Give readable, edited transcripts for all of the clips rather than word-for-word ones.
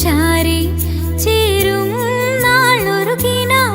ചാരി ചേരും നാളൊരു കിനാ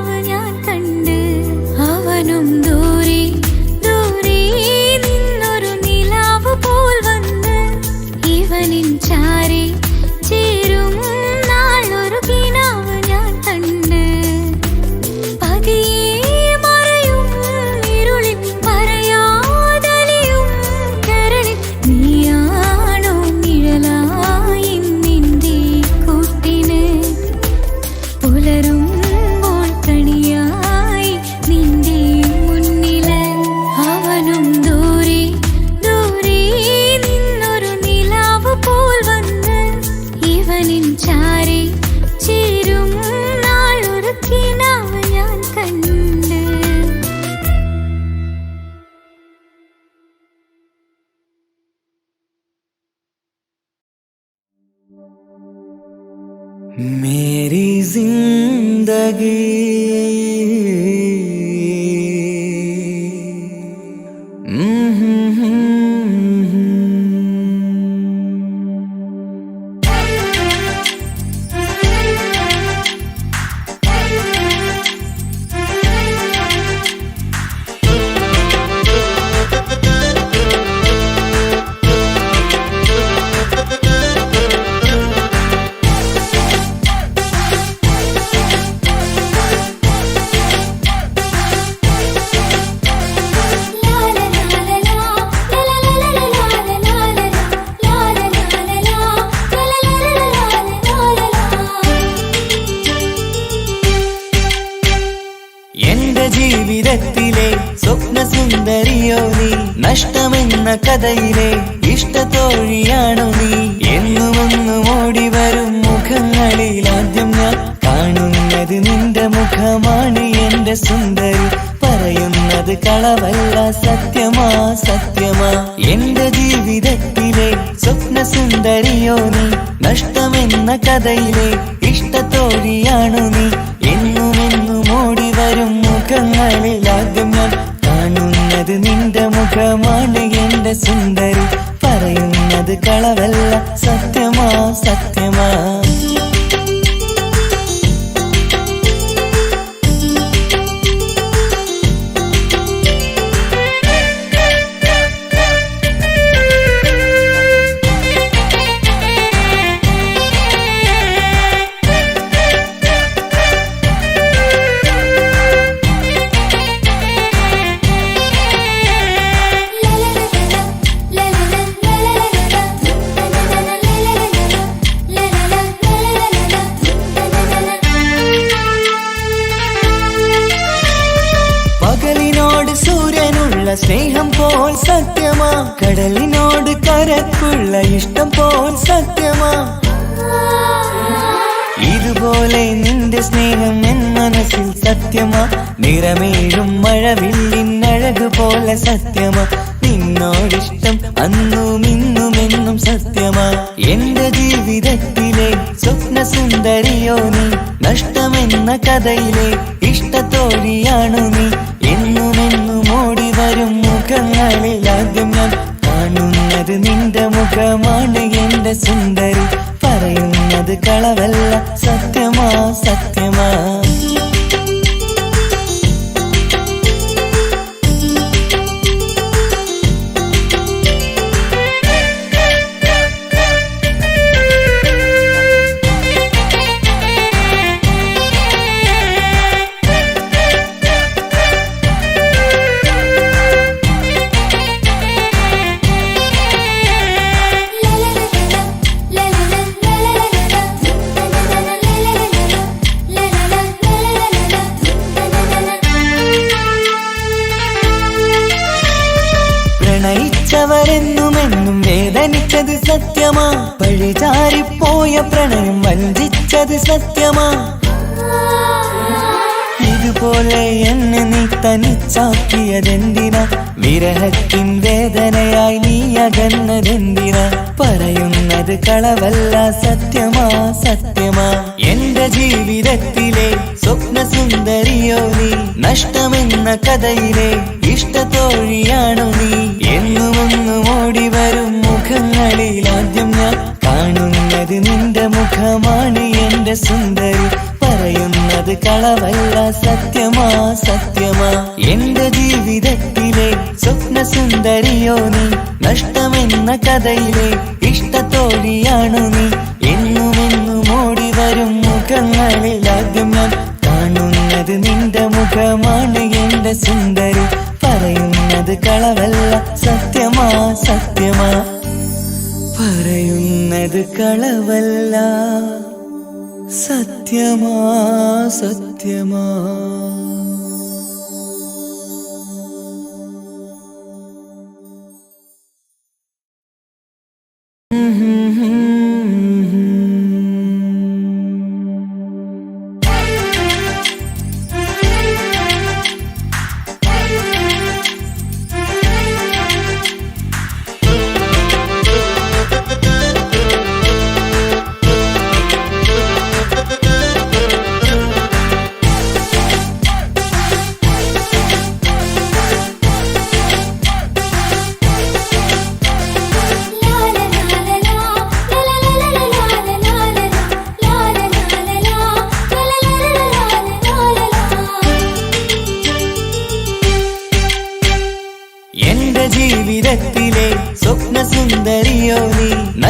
जिंदगी ജീവിതത്തിലെ സ്വപ്ന സുന്ദരിയോ നീ നഷ്ടമെന്ന കഥയിലെ ഇഷ്ടത്തോഴിയാണോ നീ എന്നുമെന്നും ഓടി വരും മുഖങ്ങളിൽ ആദ്യം ഞാൻ കാണുന്നത് നിന്റെ മുഖമാണ് എന്റെ സുന്ദരി പറയുന്നത് കളവല്ല സത്യമാ സത്യമാ എന്റെ ജീവിതത്തിലെ സ്വപ്ന സുന്ദരിയോ നീ നഷ്ടമെന്ന കഥയിലെ ഇഷ്ടത്തോഴിയാണോ നീ എന്നുമെന്നും ഓടി വരും മുഖങ്ങളിൽ ആദ്യം ഞാൻ കാണുന്നത് നിന്റെ മുഖമാണ് എന്റെ സുന്ദരി പറയുന്നത് കളവല്ല സത്യമാ സത്യമാ സ്നേഹം പോൽ സത്യമാ കടലിനോട് കരക്കുള്ള ഇഷ്ടം പോൽ സത്യമാ ഇതുപോലെ നിന്റെ സ്നേഹം എൻ മനസ്സിൽ സത്യമാ നിറമേഴും മഴവില്ലിനഴകു പോലെ സത്യമാ നിന്നോടിഷ്ടം അന്നും ഇന്നുമെന്നും സത്യമാ എന്റെ ജീവിതത്തിലെ സ്വപ്ന സുന്ദരിയോ നീ നഷ്ടമെന്ന കഥയിലെ ഇഷ്ടത്തോഴിയാണു നീ എന്നുമെന്നും ഓടി വരും മുഖങ്ങളിൽ ആദ്യം ഞാൻ കാണുന്നത് നിന്റെ മുഖമാണ് എന്റെ സുന്ദരി പറയുന്നത് കളവല്ല സത്യമാ സത്യമാ പ്രണയിച്ചവരെന്നുമെന്നും വേദനിച്ചത് സത്യമാ പഴിചാരിപ്പോയ പ്രണയം വഞ്ചിച്ചത് സത്യമാ ഇതുപോലെ എന്നെ നീ തനിച്ചാക്കിയതെന്തിനാ വിരഹത്തിൻ വേദനയായി നീ അകന്നതെന്തിനാ പറയുന്നത് കളവല്ല സത്യമാ സത്യമാ എന്റെ ജീവിതത്തിലെ സ്വപ്ന സുന്ദരിയോ നീ നഷ്ടമെന്ന കഥയിലെ ഇഷ്ടത്തോഴിയാണു നീ എന്നുമെന്നും ഓടി വരും മുഖങ്ങളിൽ ആദ്യം ഞാൻ കാണുന്നത് നിന്റെ മുഖമാണ് എന്റെ സുന്ദരി പറയുന്നത് കളവല്ല സത്യമാ സത്യമാ എന്റെ ജീവിതത്തിലെ സ്വപ്ന സുന്ദരിയോ നീ നഷ്ടമെന്ന കഥയിലെ ഇഷ്ടത്തോഴിയാണു നീ എന്നുമെന്നും ഓടി വരും മുഖങ്ങളിൽ ആദ്യം ഞാൻ കാണുന്നത് നിന്റെ മുഖമാണ് എന്റെ സുന്ദരി പറയുന്നത് കളവല്ല സത്യമാ സത്യമാ പറയുന്നത് കളവല്ല സത്യമാ സത്യമാ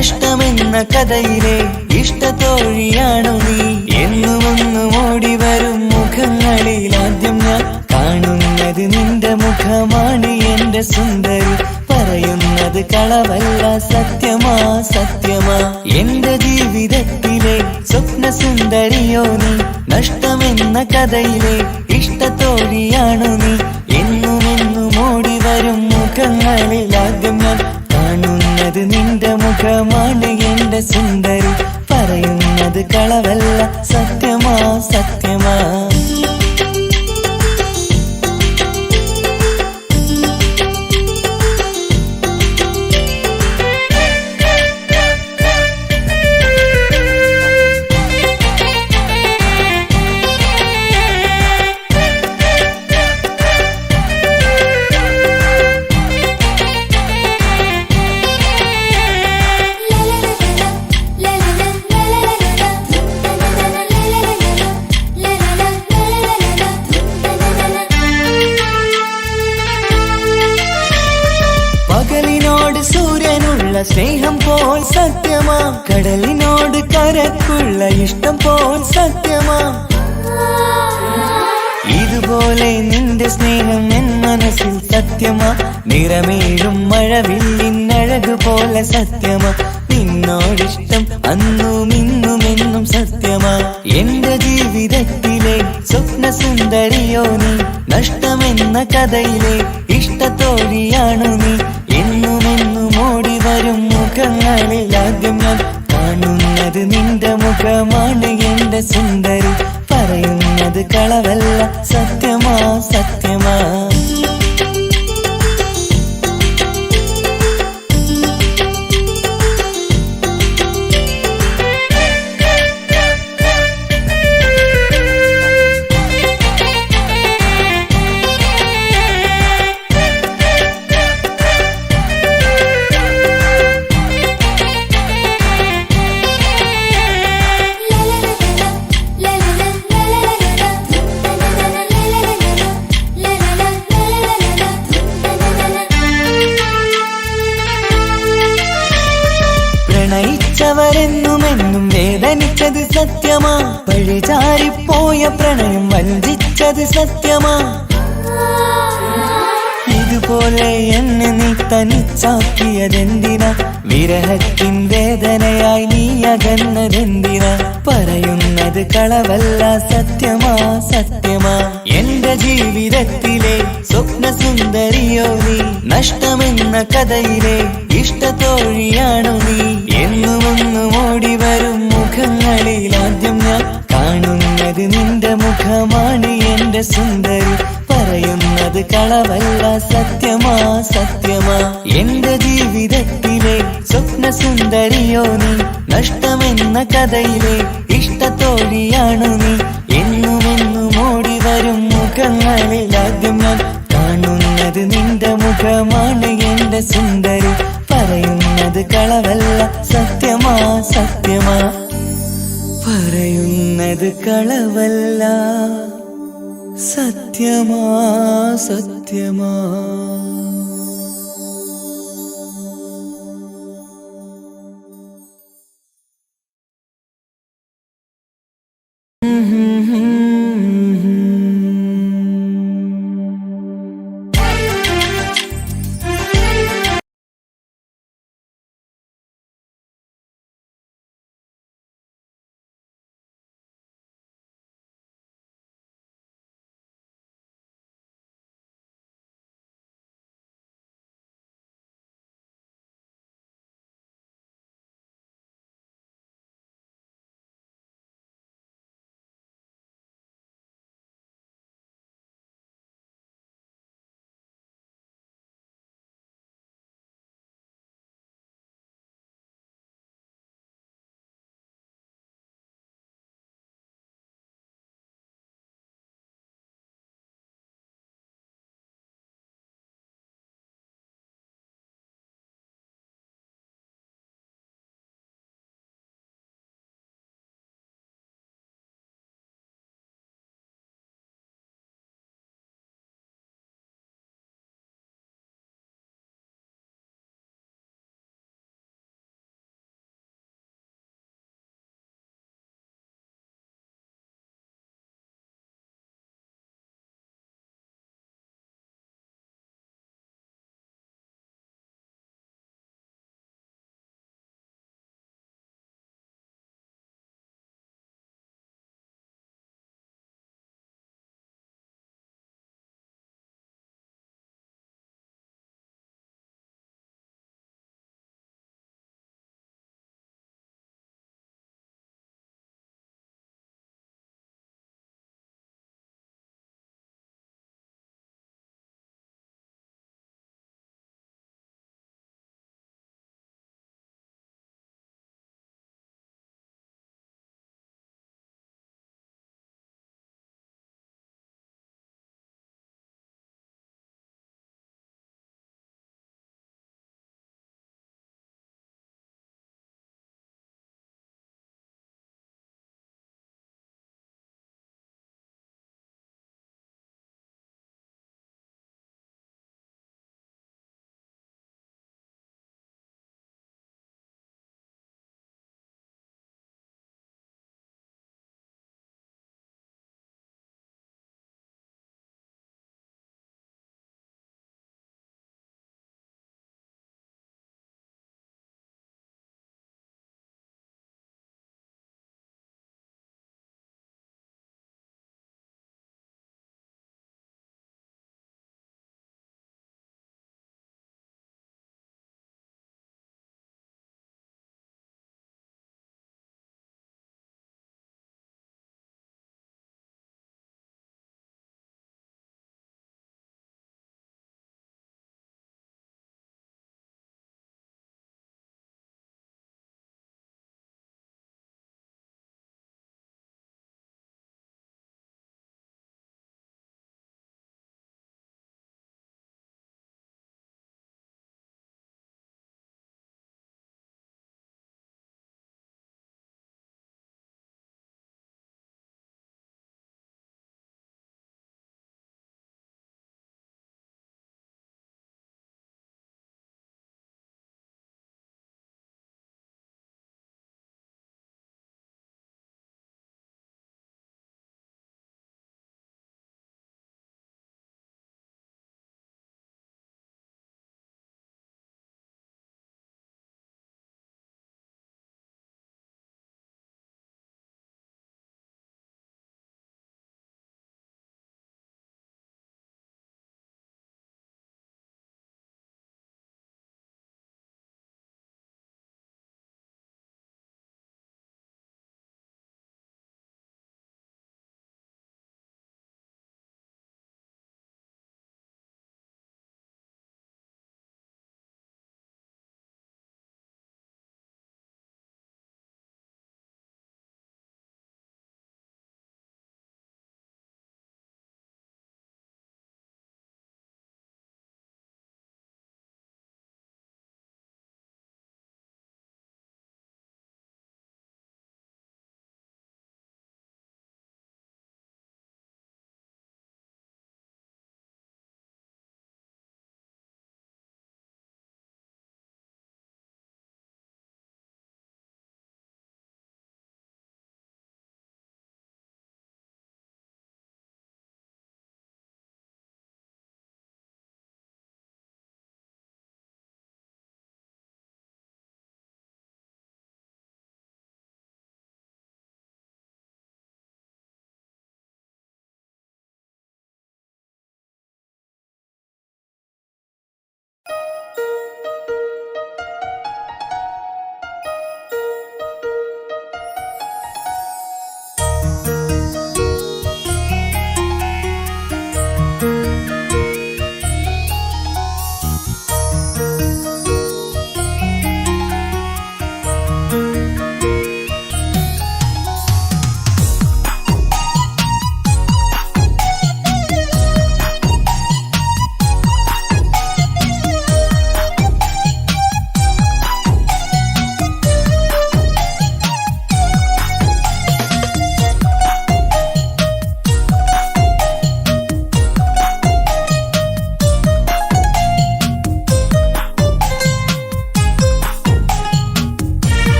നഷ്ടമെന്ന കഥയിലെ ഇഷ്ടത്തോഴിയാണു നീ. എന്നുമെന്നും ഓടി വരും മുഖങ്ങളിൽ ആദ്യം ഞാൻ കാണുന്നത് നിന്റെ മുഖമാണ് എന്റെ സുന്ദരി. പറയുന്നത് കളവല്ല, സത്യമാ സത്യമാ. എന്റെ ജീവിതത്തിലെ സ്വപ്ന സുന്ദരിയോ നീ. നഷ്ടമെന്ന കഥയിലെ ഇഷ്ടത്തോഴിയാണു നീ. എന്നുമെന്നും ഓടി വരും മുഖങ്ങളിൽ ആദ്യം ഞാൻ കാണുന്നത് നിന്റെ മുഖമാണ് എന്റെ സുന്ദരി. പറയുന്നത് കളവല്ല, സത്യമാ സത്യമാ. പകലിനോട് സൂര്യനുള്ള സ്നേഹം പോൽ സത്യമാ. കടലിനോട് കരക്കുള്ള ഇഷ്ടം പോൽ സത്യമാ. ഇതുപോലെ നിന്റെ സ്നേഹം എൻ മനസ്സിൽ സത്യമാ. നിറമേഴും മഴവില്ലിനഴകു പോലെ സത്യമാ. നിന്നോടിഷ്ടം അന്നും ഇന്നുമെന്നും സത്യമാ. എന്റെ ജീവിതത്തിലെ സ്വപ്ന സുന്ദരിയോ നീ. നഷ്ടമെന്ന കഥയിലെ ഇഷ്ടത്തോഴിയാണു നീ. എന്നുമെന്നും ഓടി വരും മുഖങ്ങളിൽ ആദ്യം ഞാൻ കാണുന്നത് നിന്റെ മുഖമാണ് എന്റെ സുന്ദരി. പറയുന്നത് കളവല്ല, സത്യമാ സത്യമാ. പ്രണയിച്ചവരെന്നുമെന്നും വേദനിച്ചത് സത്യമാ. പഴിചാരിപ്പോയ പ്രണയം വഞ്ചിച്ചത് സത്യമാ. ഇതുപോലെ എന്നെ നീ തനിച്ചാക്കിയതെന്തിനാ. വിരഹത്തിൻ വേദനയായി നീ അകന്നതെന്തിനാ. പറയുന്നത് കളവല്ല, സത്യമാ സത്യമാ. എന്റെ ജീവിതത്തിലെ സ്വപ്ന സുന്ദരിയോ നീ. നഷ്ടമെന്ന കഥയിലെ ഇഷ്ടത്തോഴിയാണു നീ. എന്നുമെന്നും ഓടി വരും മുഖങ്ങളിൽ ആദ്യം ഞാൻ കാണുന്നത് നിന്റെ മുഖമാണ് എന്റെ സുന്ദരി. പറയുന്നത് കളവല്ല, സത്യമാ സത്യമാ. എന്റെ ജീവിതത്തിലെ സ്വപ്ന സുന്ദരിയോ നീ. നഷ്ടമെന്ന കഥയിലെ ഇഷ്ടത്തോഴിയാണു നീ. എന്നുമെന്നും ഓടി വരും മുഖങ്ങളിൽ ആദ്യം ഞാൻ കാണുന്നത് നിന്റെ മുഖമാണ് എന്റെ സുന്ദരി. പറയുന്നത് കളവല്ല, സത്യമാ സത്യമാ. പറയുന്നത് കളവല്ല, സത്യമാ സത്യമാ.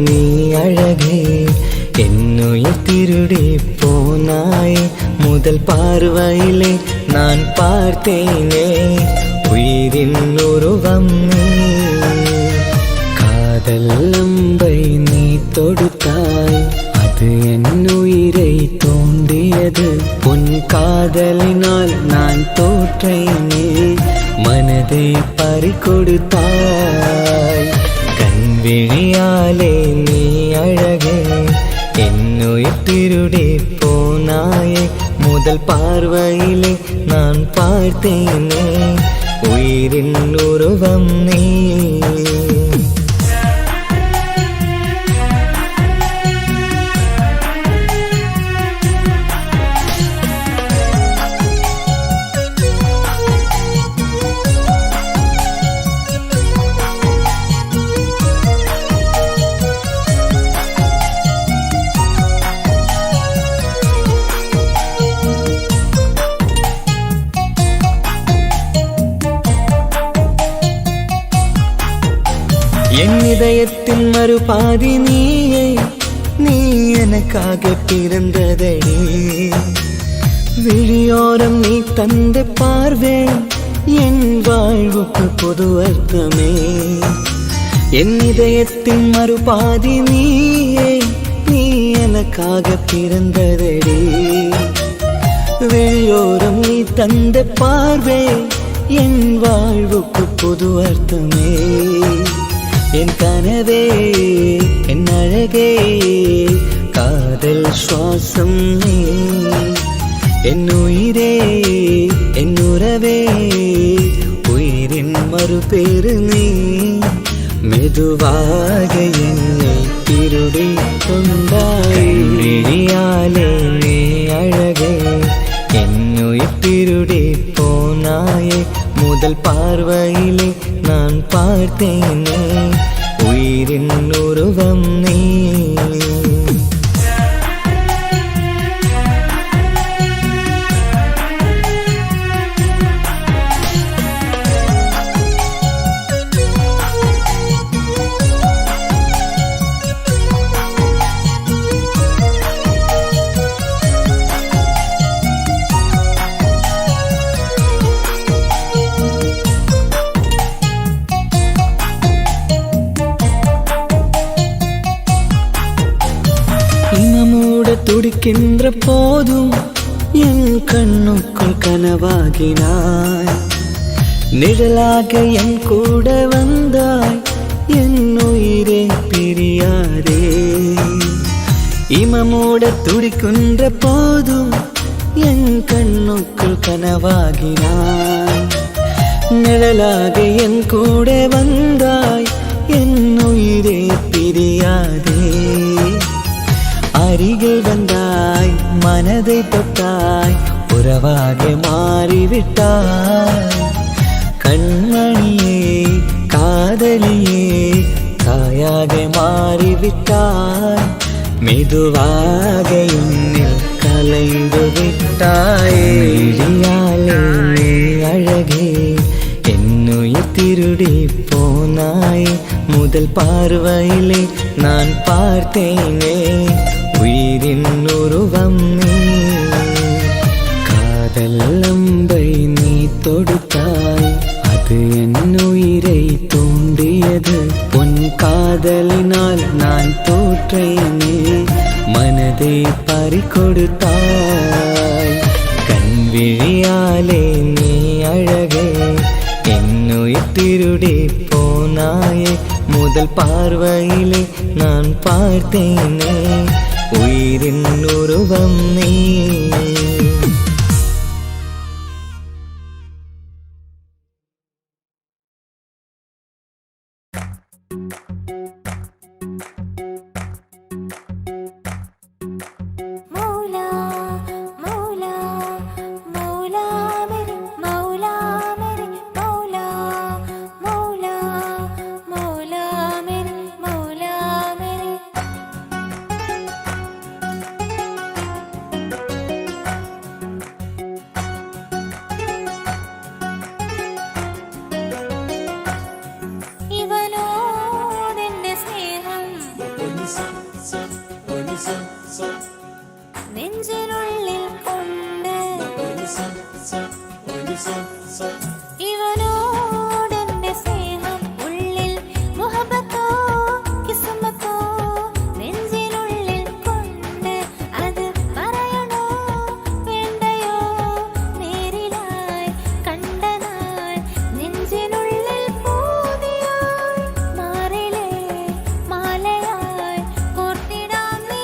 നീ അഴകേ എന്നുയിർ திருடி போனாய் முதல் பார்வையிலே நான் பார்த்தேனே உயிரின் உருவம் நீ காதல் அம்பை நீ தொடுத்தாய் அது என் உயிரை தோண்டியது உன் காதலினால் நான் தோற்றேனே மனதை பறிகொடுத்தாய் கண்விழியாலே நீ அழகே என்னுயிர் திருடி போனாயே முதல் பார்வையிலே நான் பார்த்தேனே உயிரின் உருவம் நீ என் இதயத்தின் மறுபாதி நீயே நீ எனக்காக பிறந்ததடி விழியோரம் நீ தந்த பார்வே என் வாழ்வுக்கு பொது அர்த்தமே என் இதயத்தின் மறுபாதி நீயே நீ எனக்காக பிறந்ததடி விழியோரம் நீ தந்த பார்வே என் வாழ்வுக்கு பொது அர்த்தமே என் கனவே என் அழகே காதல் சுவாசம் நீ என் உயிரே என் உறவே உயிரின் மறுபேறு நீ மெதுவாக என்னை திருடி கொண்டாய் விழியாலே நீ அழகே என்னுயிர் திருடி போனாயே முதல் பார்வையிலே நான் பார்த்தேனே உயிரின் உருவம் நீ துடிக்கின்ற போதும் என் கண்ணுக்குள் கனவாகினாய் நிழலாக என் கூட வந்தாய் என் உயிரே பிரியாதே இமமூட துடிக்கின்ற போதும் என் கண்ணுக்குள் கனவாகினாய் நிழலாக என் கூட வந்தாய் என் உயிரே பிரியாதே அருகில் வந்தாய் மனதை தொட்டாய் உறவாக மாறிவிட்டாய் கண்மணியே காதலியே தாயாக மாறிவிட்டாய் மெதுவாக என்னில் கலைந்து விட்டாய் விழியாலே நீ அழகே என்னுயிர் திருடி போனாய் முதல் பார்வையிலே நான் பார்த்தேனே உயிரின் உருவம் நீ காதல் அம்பை நீ தொடுத்தாய் அது என் உயிரை தூண்டியது உன் காதலினால் நான் தோற்றேனே மனதை பறிகொடுத்தாய் கண்விழியாலே நீ அழகே என்னுயிர் திருடி போனாயே முதல் பார்வையிலே நான் பார்த்தேனே உயிரின் உருவம் நீ നെഞ്ചിനുള്ളിൽ കൊണ്ട് ഇവനോടെന്റെ സ്നേഹം ഉള്ളിൽ മുഹബത്തോ കിസ്മത്തോ നെഞ്ചിനുള്ളിൽ കൊണ്ട് അത് പറയണോ വേണ്ടയോ നേരിലായി കണ്ട നാൾ നെഞ്ചിനുള്ളിൽ പൂതിയായി മാറിലേ മാലയായി കോർത്തിടാം നീ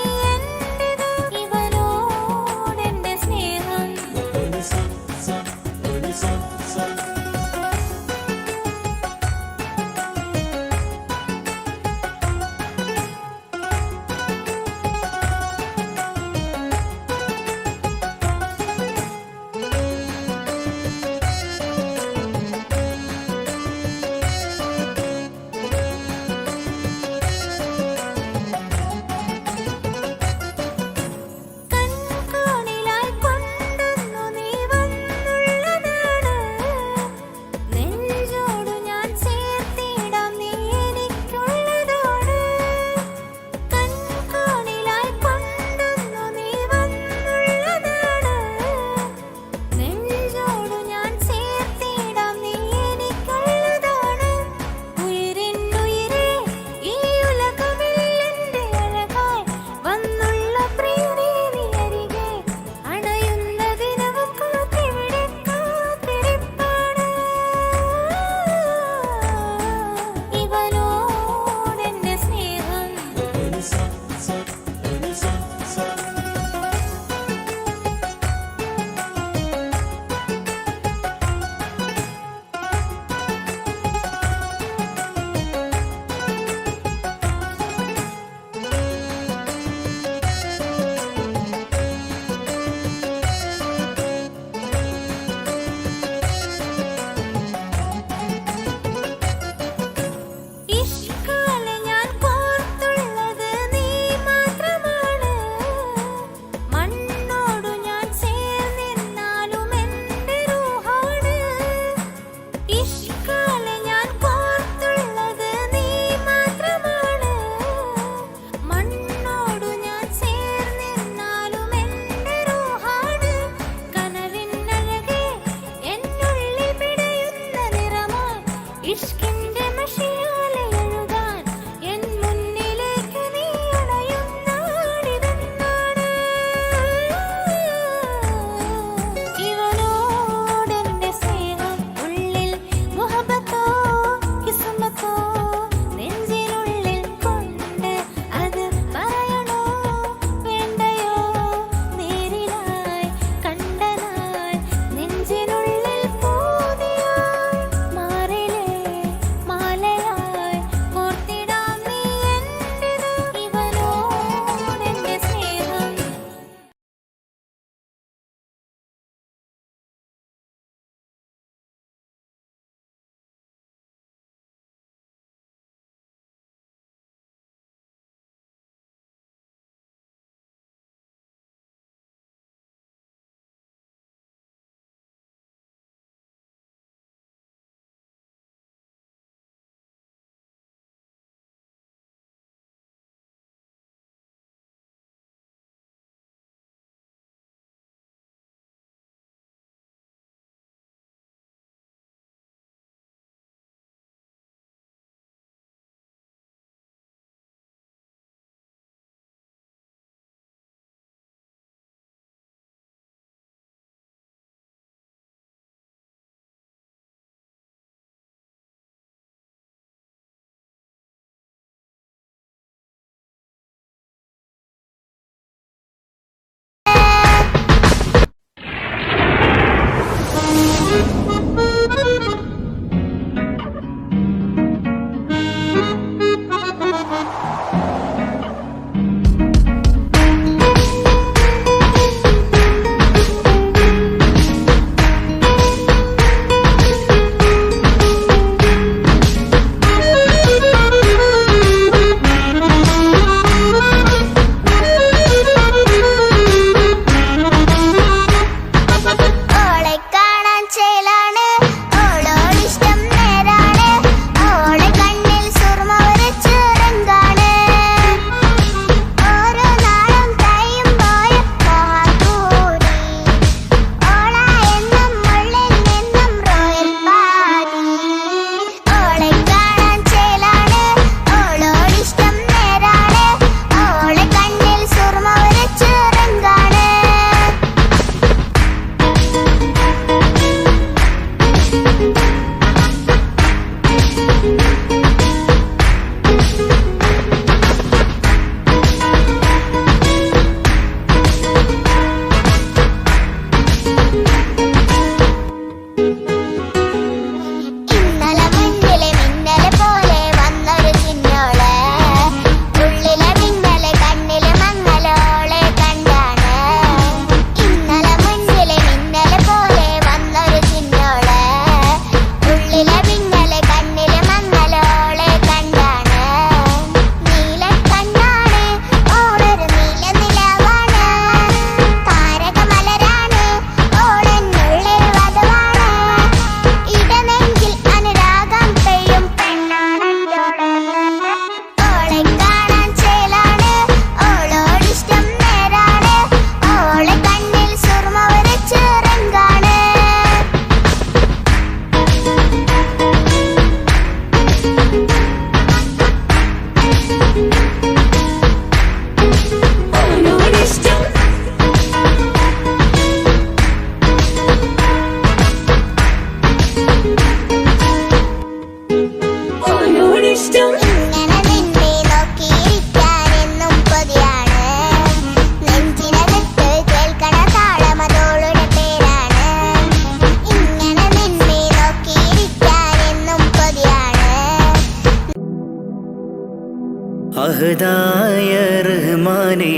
അഹദായ റഹ്മാനേ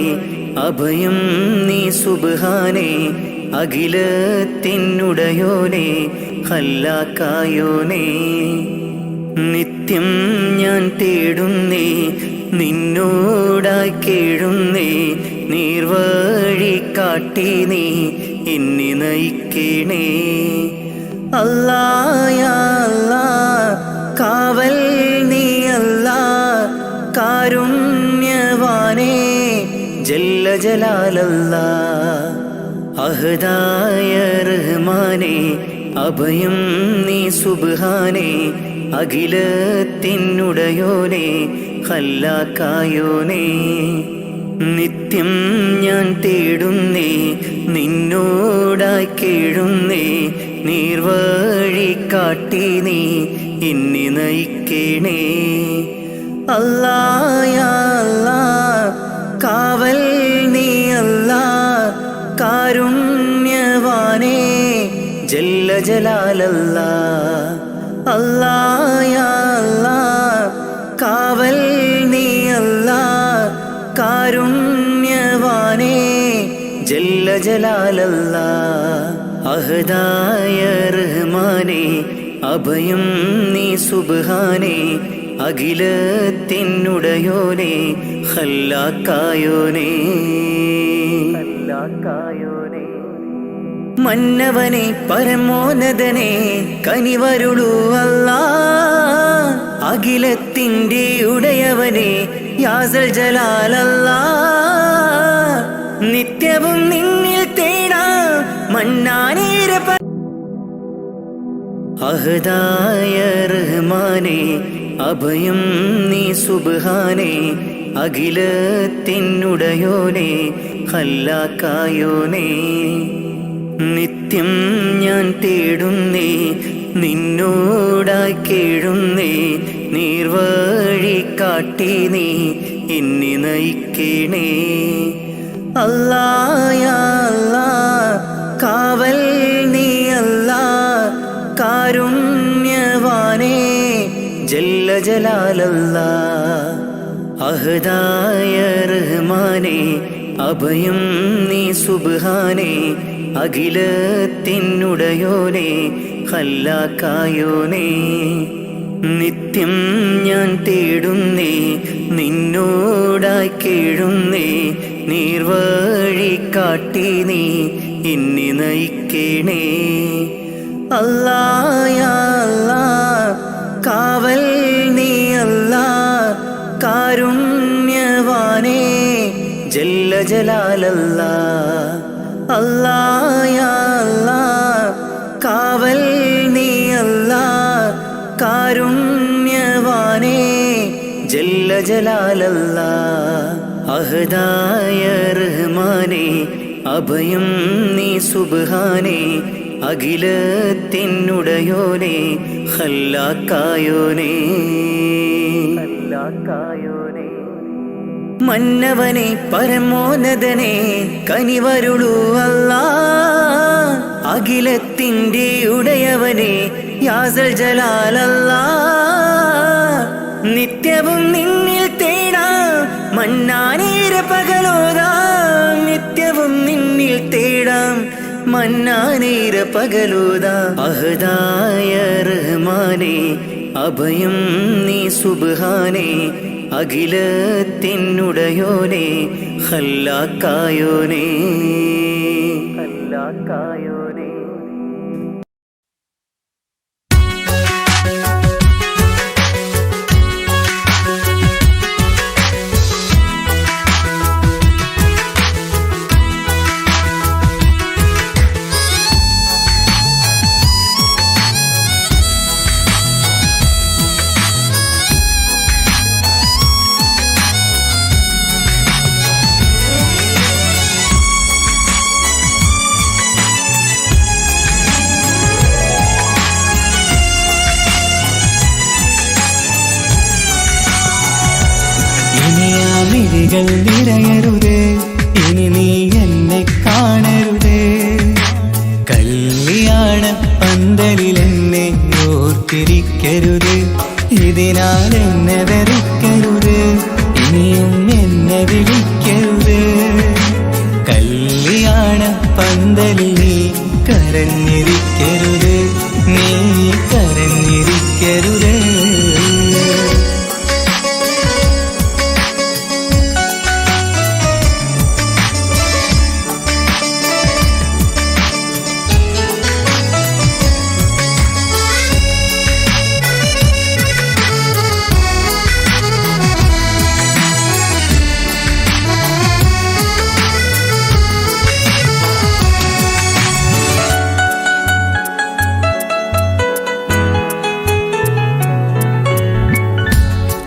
അഭയം നീ സുബ്ഹാനേ അഖിലത്തിനുടയോനേ ഖല്ലാക്കായോനേ നിത്യം ഞാൻ തേടുന്നേ നിന്നോടായി കേഴുന്നേ നീർവഴി കാട്ടി നീ എന്നെ നയിക്കണേ അല്ലാ യാ അല്ലാ കാവൽ നീ അല്ലാ കാരുണ്യവാനേ ജല്ല ജലാലല്ലാ അഹദായ റഹ്മാനേ അഭയം നീ സുബ്ഹാനേ അഖിലത്തിനുടയോനേ ഖല്ലാക്കായോനേ നിത്യം ഞാൻ തേടുന്നേ നിന്നോടായി കേഴുന്നേ നീർവഴി കാട്ടി നീ എന്നെ നയിക്കണേ അല്ലാ യാ അല്ലാ കാവൽ നീ അല്ലാ കാരുണ്യവാനേ ജല്ല ജലാലല്ലാ അല്ലാ യാ അല്ലാ കാവൽ നീ അല്ലാ കാരുണ്യവാനേ ജല്ല ജലാലല്ലാ അഹദായ റഹ്മാനേ അഭയം നീ സുബ്ഹാനേ അഖിലത്തിനുടയോനേ ഖല്ലാക്കായോനേ മന്നവനെ പരമോന്നതനെ കനിവരുളൂ അല്ലാ അഖിലത്തിൻ്റെ ഉടയവനെ യാസൽ ജലാലല്ലാ നിത്യവും നിന്നിൽ തേടാം മന്നാനേര അഹദായ റഹ്മാനേ അഭയം നീ സുബ്ഹാനേ അഖിലത്തിനുടയോനേ ഖല്ലാക്കായോനേ നിത്യം ഞാൻ തേടുന്നേ നിന്നോടായി കേഴുന്നേ നീർവഴി കാട്ടി നീ എന്നെ നയിക്കണേ അല്ലാ യാ അല്ലാ കാവൽ നീ അല്ലാ കാരുണ്യവാനേ ജല്ല ജലാലല്ലാ അഹദായ റഹ്മാനേ അഭയം നീ സുബ്ഹാനേ അഖിലത്തിനുടയോനേ ഖല്ലാക്കായോനേ നിത്യം ഞാൻ തേടുന്നേ നിന്നോടായി കേഴുന്നേ നീർവഴി കാട്ടി നീ എന്നെ നയിക്കണേ അല്ലാ യാ അല്ലാ കാവൽ നീ അല്ലാ കാരുണ്യവാനേ ജല്ല ജലാലല്ലാ അല്ലാ യാ അല്ലാ കാവൽ നീ അല്ലാ കാരുണ്യവാനേ ജല്ല ജലാലല്ലാ അഹദായ റഹ്മാനേ അഭയം നീ സുബ്ഹാനേ അഖിലത്തിനുടയോനേ ഖല്ലാക്കായോനേ മന്നവനെ പരമോന്നതനെ കനിവരുളൂ അല്ലാ അഖിലത്തിൻ്റെ ഉടയവനെ യാസൽ ജലാലല്ലാ നിത്യവും നിന്നിൽ തേടാം മന്നാനേര പകലോതാം നിത്യവും നിന്നിൽ തേടാം മന്നാനേര പകലോതാം അഹദായ റഹ്മാനേ അഭയം നീ സുബ്ഹാനേ അഖിലത്തിനുടയോനേ ഖല്ലാക്കായോനേ മിഴികൾ നിറയരുത് ഇനി നീ എന്നെ കാണരുത് കല്യാണ പന്തലിൽ എന്നെ ഓർത്തിരിക്കരുത് ഇതിനാൽ എന്നെ വെറുക്കരുത് ഇനിയും പന്തലിൽ നീ കരഞ്ഞിരിക്കരുത്, നീ കരഞ്ഞിരിക്കരുത്.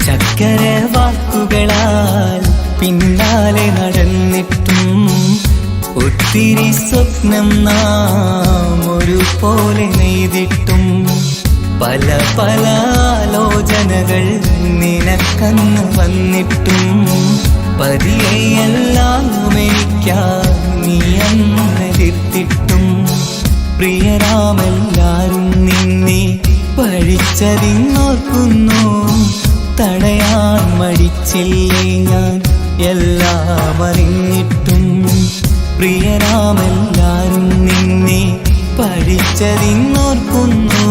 ചക്കര വാക്കുകളാൽ പിന്നാലെ നടന്നിട്ടും ഒത്തിരി സ്വപ്നം നാം ഒരുപോലെ നെയ്തിട്ടും പല പല ആലോചനകൾ നിനക്കന്ന് വന്നിട്ടും പതിയെല്ലാം എനിക്കാ നീ അന്നെതിർത്തിട്ടും പ്രിയരാമെല്ലാരും നിന്നെ പഴിച്ചതിന്നോർക്കുന്നു. തടയാൻ മടിച്ചില്ലേ ഞാൻ എല്ലാം അറിഞ്ഞിട്ടും പ്രിയരാമെല്ലാരും നിന്നെ പഠിച്ചതിന്നോർക്കുന്നു.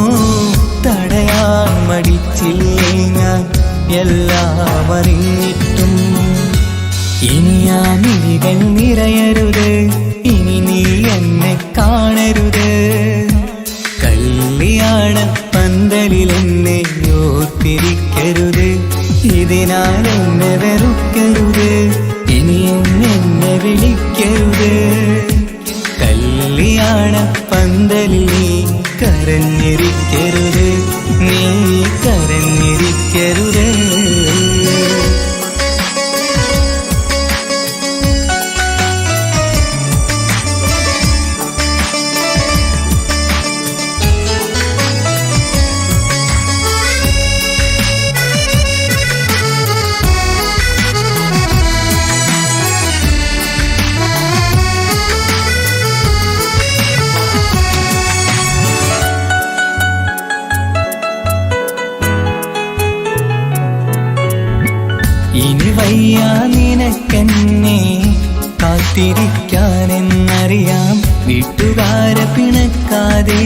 തടയാൻ മടിച്ചില്ലേ ഞാൻ എല്ലാം അറിഞ്ഞിട്ടും. ഇനി ആ മിഴികൾ നിറയരുത്, ഇനി നീ എന്നെ കാണരുത്. കല്യാണ പന്തലിൽ എന്നെ ഓർത്തിരിക്കരുത്, ഇതിനാൽ എന്നെ വെറുക്കരുത്, ഇനിയും എന്നെ വിളിക്കരുത്. കല്യാണ പന്തലിൽ നീ കരഞ്ഞിരിക്കരുത്, നീ കരഞ്ഞിരിക്കരുത്. ഇനി വയ്യ നിനക്കെന്നെ കാത്തിരിക്കാനെന്നറിയാം. വീട്ടുകാരെ പിണക്കാതെ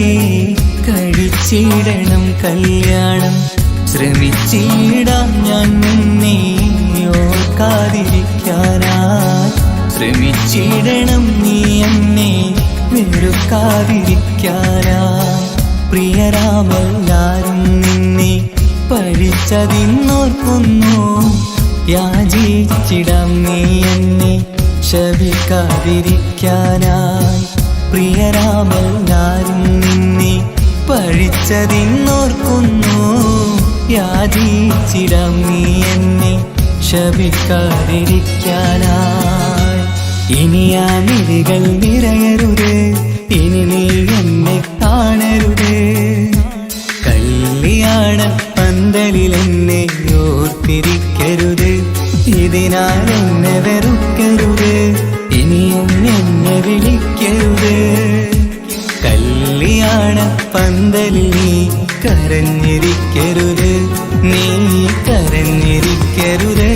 കഴിച്ചിടണം കല്യാണം. ശ്രമിച്ചിടാം ഞാൻ നിന്നെ ഓർക്കാതിരിക്കാനായി. ശ്രമിച്ചിടണം നീ എന്നെ വെറുക്കാതിരിക്കാനായി. പ്രിയരാമെല്ലാരും നിന്നെ പഴിച്ചതിന്നോർക്കുന്നു. യാചിച്ചിടാം നീ എന്നെ ശപിക്കാതിരിക്കാനായി. പ്രിയരാമെല്ലാരും നിന്നെ പഴിച്ചതിന്നോർക്കുന്നു. യാചിച്ചിടാം നീ എന്നെ ശപിക്കാതിരിക്കാനായി. ഇനി ആ മിഴികൾ നിറയരുത്, ഇനി നീ എന്നെ കാണരുത്. കല്യാണ പന്തലിൽ എന്നെ ഓർത്തിരിക്കരുത്, ഇതിനാൽ എന്നെ വെറുക്കരുത്, ഇനിയും എന്നെ വിളിക്കരുത്. കല്യാണ പന്തലിൽ നീ കരഞ്ഞിരിക്കരുത്, നീ കരഞ്ഞിരിക്കരുത്.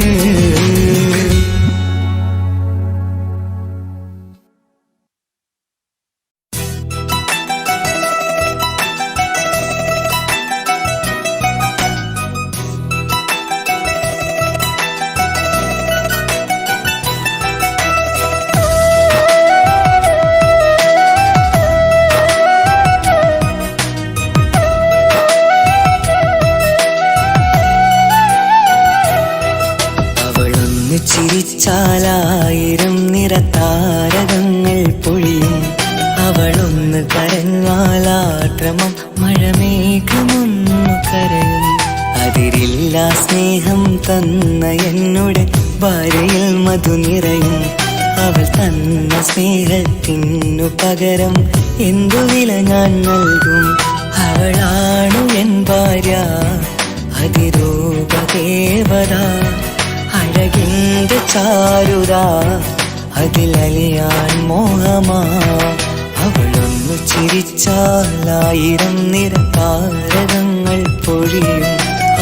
ചിരിച്ചാലായിരം നിറതാരകങ്ങൾ പൊഴിയും. അവളൊന്ന് കരഞ്ഞാലാദ്രമം മഴമേഘമൊന്നു കരയും. അതിരില്ല സ്നേഹം തന്ന എന്നുടെ ഭാര്യയിൽ മധു നിറയും. അവൾ തന്ന സ്നേഹത്തിനു പകരം എന്തു വില ഞാൻ നൽകും. അവളാണു എൻ ഭാര്യ, അതിരൂപദേവത. അഴകിന്റെ ചാരുത, അതിലലിയാൻ മോഹമാ. അവളൊന്നു ചിരിച്ചാലായിരം നിറതാരകങ്ങൾ പൊഴിയും.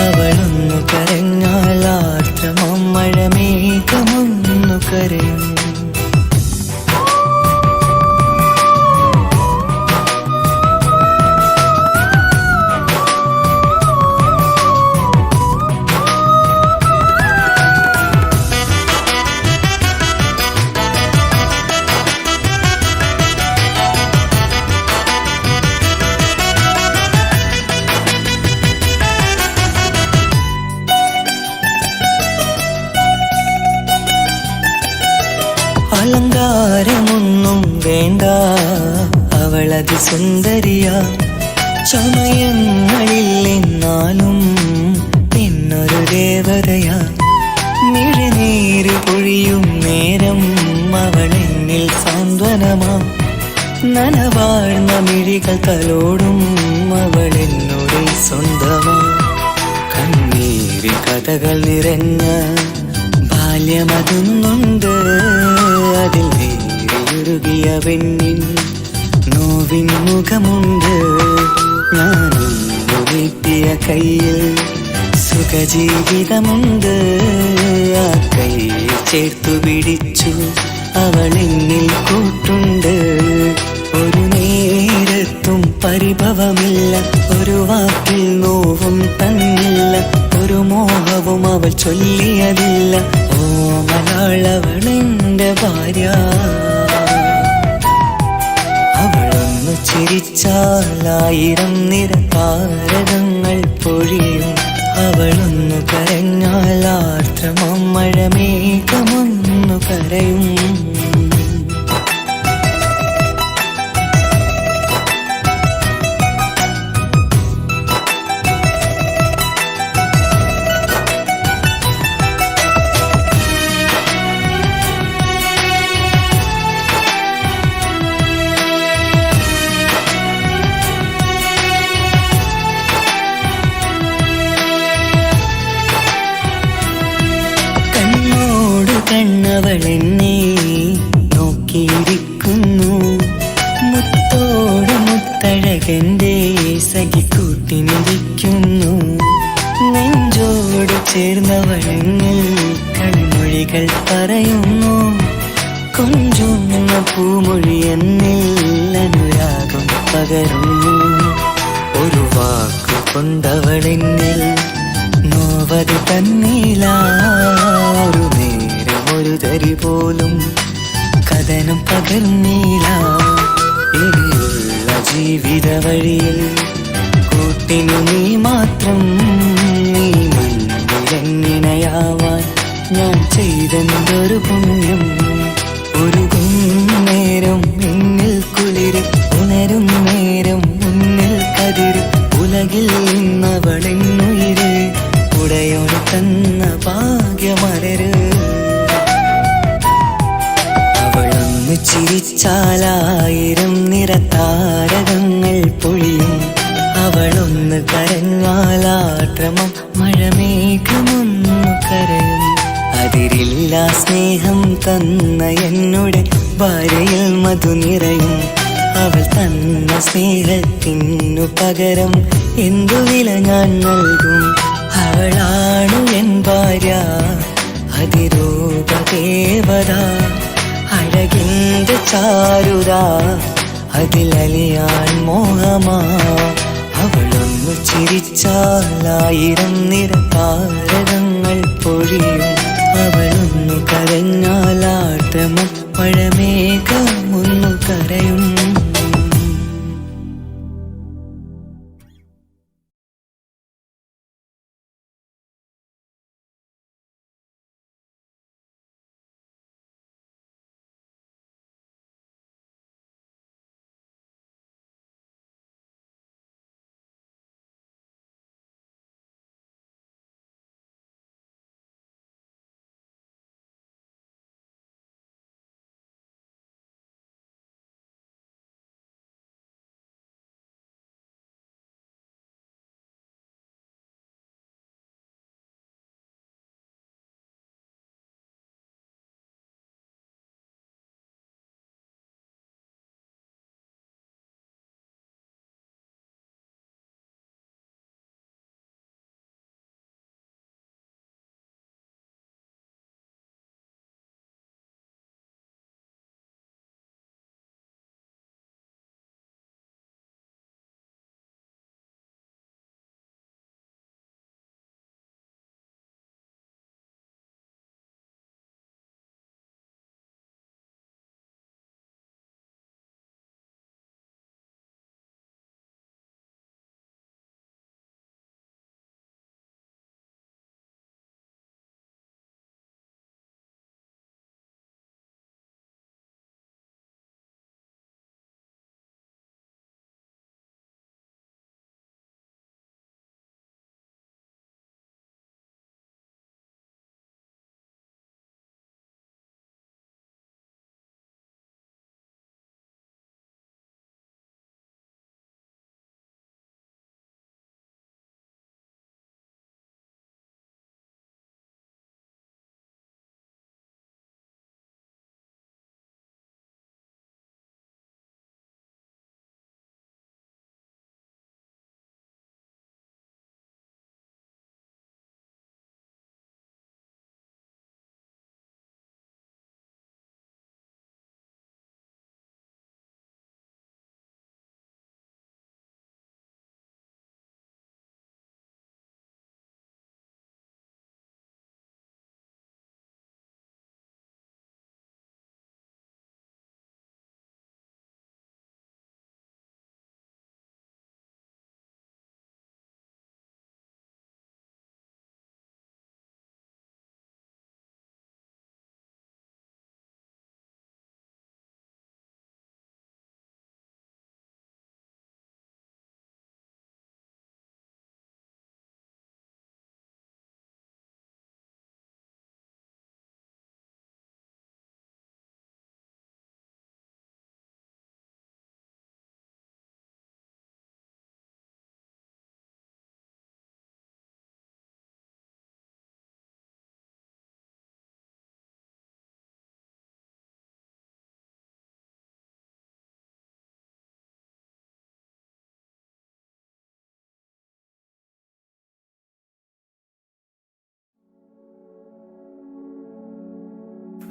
അവളൊന്നു കരഞ്ഞാലാദ്രമം മഴമേഘമൊന്നു കരയും. അലങ്കാരമൊന്നും വേണ്ട, അവളത് സുന്ദരിയ. ചമയങ്ങളിൽ എന്നാലും പിന്നൊരു ദേവതയാ. മിഴിനീര് പൊഴിയും നേരം അവളെന്നിൽ സാന്ത്വനമാ. നനവാഴ്ന്ന മിഴികൾ തലോടും അവളെന്നോട് സ്വന്തമാ. കണ്ണീരിൽ കഥകൾ നിറഞ്ഞ ബാല്യമതൊന്നുണ്ട്, അതിൽ വേറിയൊരുകിയ പെണ്ണിൻ നോവിൻ മുഖമുണ്ട്. ഞാനൊന്നു നീട്ടിയ കയ്യിൽ സുഖജീവിതമുണ്ട്, ആ കയ്യിൽ ചേർത്തു പിടിച്ചു അവളെന്നിൽ കൂട്ടുണ്ട്. ഒരു നേരത്തും പരിഭവമില്ല, ഒരു വാക്കിൽ നോവും തന്നില്ല, ഒരു മോഹവും അവൾ ചൊല്ലിയതില്ല. ഓ മലയാളവളെന്റെ ഭാര്യ. അവളൊന്നു ചിരിച്ചാലായിരം നിര താരകങ്ങൾ പൊഴിയും, അവളൊന്നു കരഞ്ഞാൽ ആർദ്രമം മഴമേഘമൊന്നു കരയും. കണ്ണവളെന്നെ നോക്കിയിരിക്കുന്നു, മുത്തോട് മുത്തഴകന്റെ സഖിക്കൂട്ടിനിരിക്കുന്നു. നെഞ്ചോട് ചേർന്നവളെന്നിൽ കൺമൊഴികൾ പറയുന്നു, കൊഞ്ചുന്ന പൂമൊഴി എന്നിൽ അനുരാഗം പകരുന്നു. ഒരു വാക്കു കൊണ്ടവളെന്നിൽ നോവത് തന്നീല, ഒരു ഒരു തരി പോലും കഥനം പകർന്നീല. ഇനിയുള്ള ജീവിത വഴിയിൽ കൂട്ടിനു നീ മാത്രം, നീ മുന്നിലെന്നിണയാവാൻ ഞാൻ ചെയ്തെന്തൊരു പുണ്യം. ഒരുകും നേരം എന്നിൽ കുളിര്, ഉണരും നേരം മുന്നിൽ കതിര്. ഉലകിൽ നിന്നവളെന്നുയിര്, ഉടയോട് തന്ന ഭാഗ്യമലര്. ചിരിച്ചാലായിരം നിര താരകങ്ങൾ പൊഴിയും, അവളൊന്ന് കരഞ്ഞാലാദ്രമം മഴമേഘമൊന്നു കരയും. അതിരില്ല സ്നേഹം തന്ന എന്നോട് ഭാര്യയിൽ മധു നിറയും. അവൾ തന്ന സ്നേഹത്തിനു പകരം എന്തു വില ഞാൻ നൽകും. അവളാണു എൻ ഭാര്യ, അതിരൂപദേവത. അഴകിന്റെ ചാരുത അതിലലിയാൻ മോഹമാ. അവളൊന്നു ചിരിച്ചാലായിരം നിര താരകങ്ങൾ പൊഴിയും, അവളൊന്നു കരഞ്ഞാലാദ്രമം മഴമേഘമൊന്നു കരയും.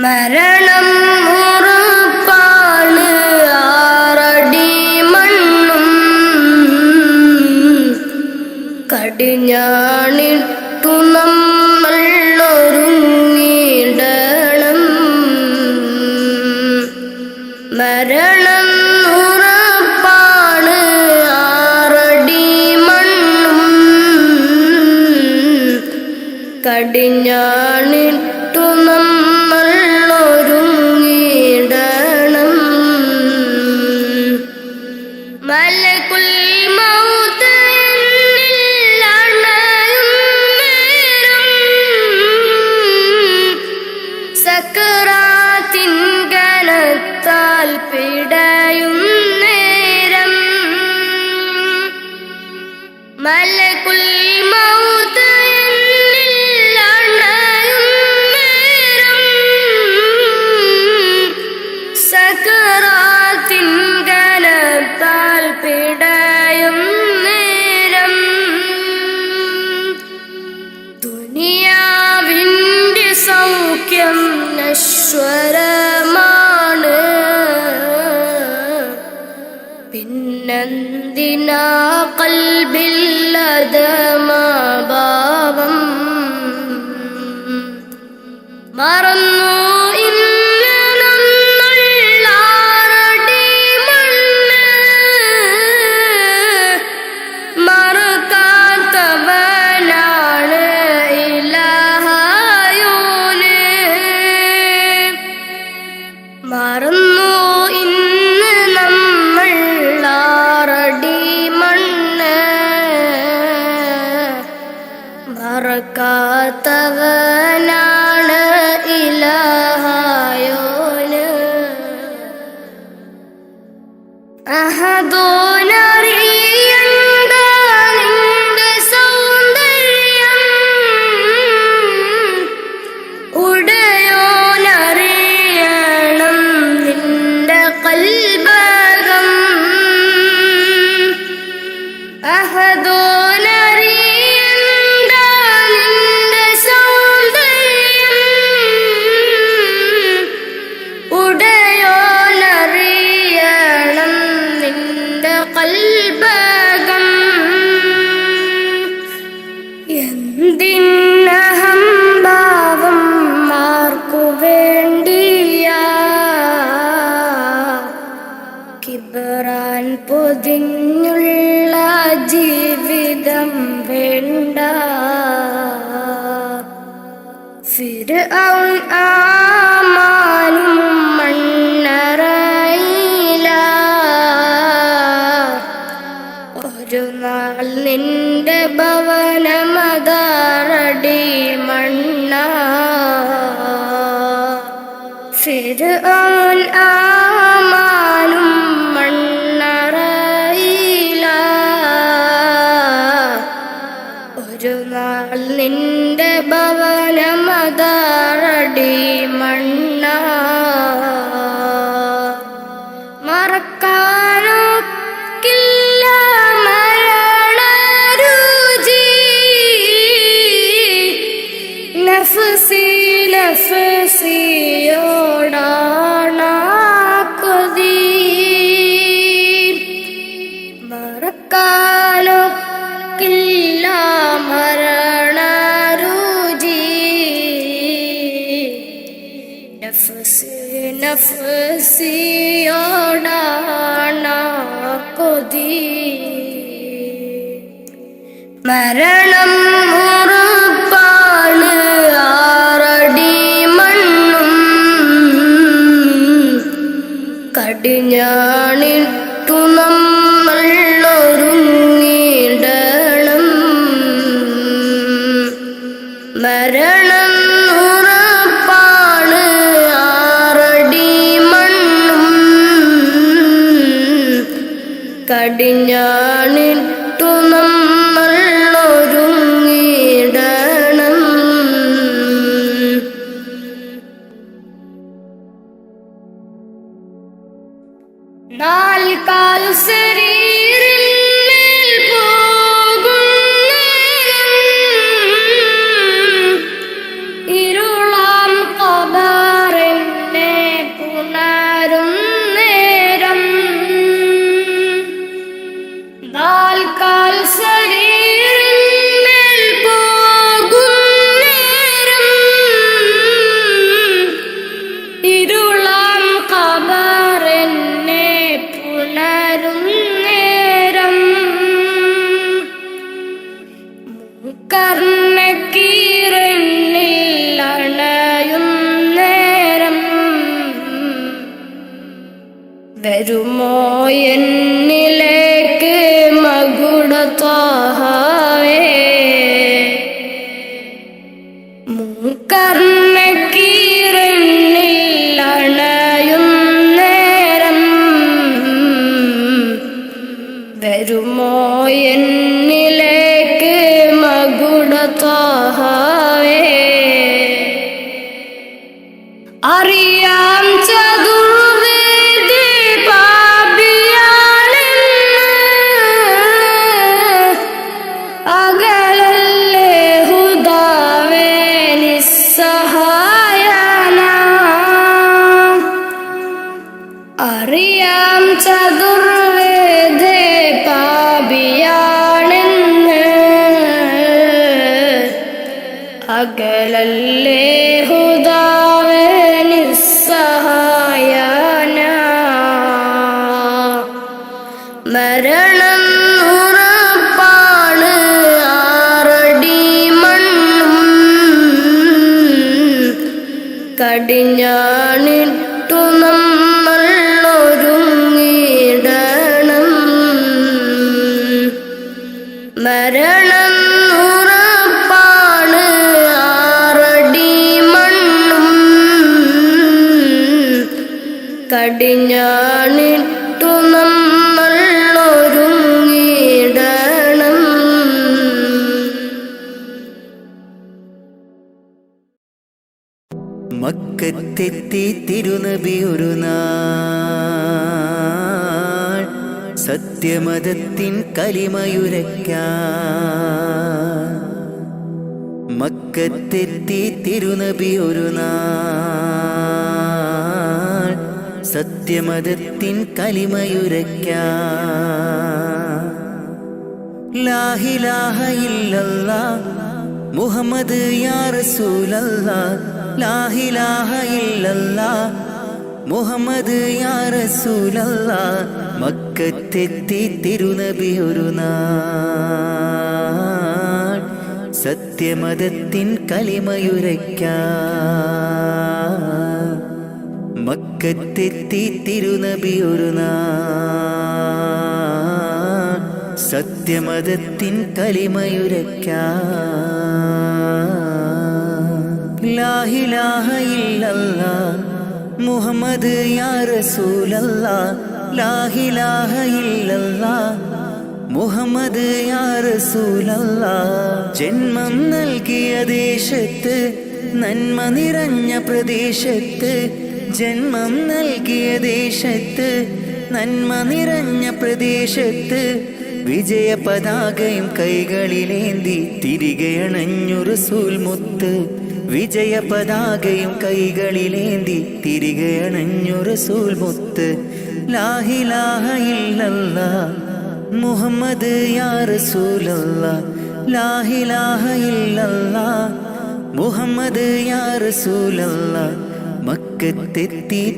മരണം ഉറപ്പാണ്, ആറടി മണ്ണും കടിഞ്ഞാണിട്ടു നമ്മൾ ഒരുങ്ങിടണം. മരണം ഉറപ്പാണ്, ആറടി മണ്ണും കടിഞ്ഞാണിട്ടു നമ്മൾ ഒരുങ്ങിടണം. മലകുൽ മൗത്ത് എന്നിൽ അണയും നേരം, സക്കറാത്തിൻ കനത്താൽ പിടയും നേരം. മലകുൽ മൗത്ത് എന്നിൽ അണയും നേരം, സക്കറാത്തിൻ കനത്താൽ പിടയും നേരം. ദുനിയാവിൻ്റെ സൗഖ്യം നശ്വരമാണ്, പിന്നെന്തിനാ കൽബില്ലതമാഭാവം. മറന്നു ഇന്ന് നമ്മൾ ആറടി മണ്ണ്, മറക്കാത്തവനാണ് ഇലാഹായോന്. മറന്നു ഇന്ന് നമ്മൾ ആറടി മണ്ണ്, മറക്കാത്തവനാണ് ഇലാഹായോന്. അഹദോനറിയണ്ട നിന്റെ സൗന്ദര്യം, ഉടയോനറിയണം നിന്റെ കൽബകം. അഹദോനറിയണ്ട നിന്റെ സൗന്ദര്യം, ഉടയോനറിയണം നിന്റെ കൽബകം. എന്തിനഹംഭാവം ആർക്കു വേണ്ടിയാ, കിബറാൻ പൊതിഞ്ഞുള്ള ജീവിതം വേണ്ട. ഫിർഔൻ ആമാനും മണ്ണറയില, ഒരു നാൾ നിന്റെ ഭവനമതാറടി മണ്ണ. ഫിർഔൻ ആമാനും മണ്ണറയില, ഒരു നാൾ നിന്റെ ഭവനമതാറടി മണ്ണ. മറക്കാനൊക്കില്ല മരണരുചി, നഫ്സി നഫ്സിയോടാണ് കൊതി. മറക്കാനൊക്കില്ല മരണരുചി, നഫ്സി നഫ്സിയോടാണ് കൊതി. മരണം ഉറപ്പാണ്, ആറടി മണ്ണും കടിഞ്ഞാണിട്ടു നമ്മൾ ഒരുങ്ങിടണം. മരണം ഉറപ്പാണ്, ആറടി മണ്ണും കടിഞ്ഞാണിട്ടു നമ്മൾ ഒരുങ്ങിടണം. നാൽക്കാൽ ശരീരിന്മേൽ പോകും നേരം, ഇരുളാം ഖബറിൻ വരുമോ എന്നിലേക്ക് മകുടത്വാഹവേ മൂക്കർണക്കീരണിൽ അണയും നേരം വരുമോ എന്നിലേക്ക് മകുടത്വാഹവേ അറിയാം ചതുർവേദി പാപിയാണെന്ന് അകലല്ലേ ഹുദാവേ നിസ്സഹായന അറിയാം ചതുർവേദി പാപിയാണെന്ന് അകലല്ലേ ഹുദാവേ നിസ്സഹായന മരണം ഉറപ്പാണ് ആറടി മണ്ണും കടിഞ്ഞാണിട്ടു നമ്മൾ ഒരുങ്ങിടണം മരണം ഉറപ്പാണ് ആറടി മണ്ണും കടിഞ്ഞാണിട്ടു നമ്മൾ ഒരുങ്ങിടണം മക്കത്തെത്തി തിരുനബി ഒരു നാൾ സത്യമതത്തിൻ കലിമയുരയ്ക്കാൻ മക്കത്തെത്തി തിരുനബി ഒരു നാൾ സത്യമതത്തിൻ കലിമയുരയ്ക്കാൻ ലാ ഇലാഹ ഇല്ലല്ലാഹ് മുഹമ്മദ് യാ റസൂലല്ലാഹ് ലാ ഇലാഹ ഇല്ലല്ലാഹ് മുഹമ്മദ് യാ റസൂലല്ലാഹ് മക്കത്തെത്തി തിരുനബി ഒരു നാൾ സത്യമതത്തിൻ കലിമയുരയ്ക്കാൻ മക്കത്തെത്തി തിരുനബി ഒരു നാൾ സത്യമതത്തിൻ കലിമയുരയ്ക്കാൻ ലാ ഇലാഹ ഇല്ലല്ലാഹ് മുഹമ്മദ് യാ റസൂലല്ലാഹ് ലാ ഇലാഹ ഇല്ലല്ലാഹ് മുഹമ്മദ് യാ റസൂലല്ലാഹ് ജന്മം നൽകിയ ദേശത്ത് നന്മ നിറഞ്ഞ പ്രദേശത്ത് ജന്മം നൽകിയ ദേശത്ത് നന്മ നിറഞ്ഞ പ്രദേശത്ത് വിജയ പതാകയും കൈകളിലേന്തി തിരികെ അണഞ്ഞു റസൂൽ മുത്ത് വിജയ പതാകയും കൈകളിലേന്തി തിരികെ അണഞ്ഞു റസൂൽ മുത്ത് ലാ ഇലാഹ ഇല്ലല്ലാഹ് മുഹമ്മദ് യാ റസൂലല്ലാഹ് ലാ ഇലാഹ ഇല്ലല്ലാഹ് മുഹമ്മദ് യാ റസൂലല്ലാഹ് മക്കത്തെത്തി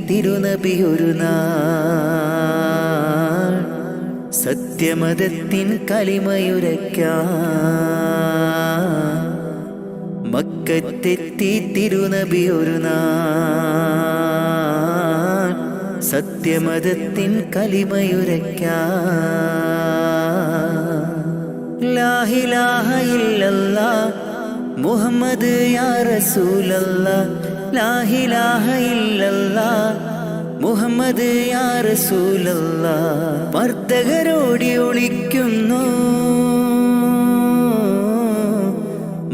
തിരുനബി ഒരു നാൾ സത്യമതത്തിൻ കലിമയുരയ്ക്കാൻ മക്കത്തെത്തി തിരുനബി ഒരു നാൾ സത്യമതത്തിൻ കലിമയുരയ്ക്കാൻ ലാ ഇലാഹ ഇല്ലല്ലാഹ് മുഹമ്മദ് യാ റസൂലല്ലാഹ് ലാ ഇലാഹ ഇല്ലല്ലാഹ് മുഹമ്മദ് യാ റസൂലല്ലാഹ് മർദ്ദകരോടി ഒളിക്കുന്നു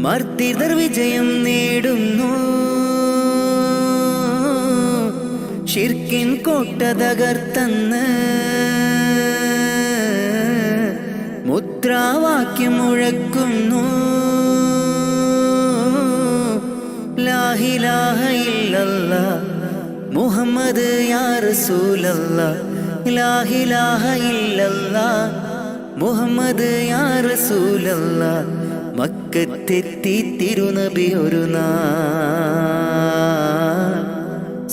മർദ്ദിതർ വിജയം നേടുന്നു ശിർക്കിൻ കോട്ട തകർത്തന്ന് മുദ്രാവാക്യം മുഴക്കുന്നു ലാ ഇലാഹ ഇല്ലല്ലാഹ് മുഹമ്മദ് യാ റസൂലല്ലാഹ് ലാ ഇലാഹ ഇല്ലല്ലാഹ് മുഹമ്മദ് യാ റസൂലല്ലാഹ് മക്കത്തെത്തി തിരുനബി ഒരു നാൾ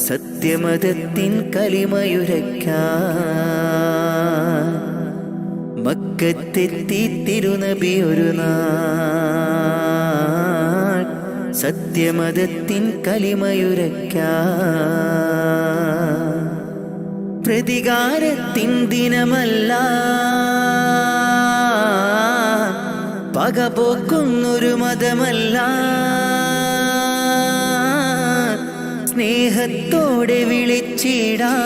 സത്യമതത്തിൻ കലിമയുരയ്ക്കാൻ മക്കത്തെത്തി തിരുനബി ഒരു നാൾ സത്യമതത്തിൻ കലിമയുരയ്ക്കാൻ പ്രതികാരത്തിൻ ദിനമല്ല, പകപോക്കുന്നൊരു മതമല്ല. സ്നേഹത്തോടെ വിളിച്ചിടാം,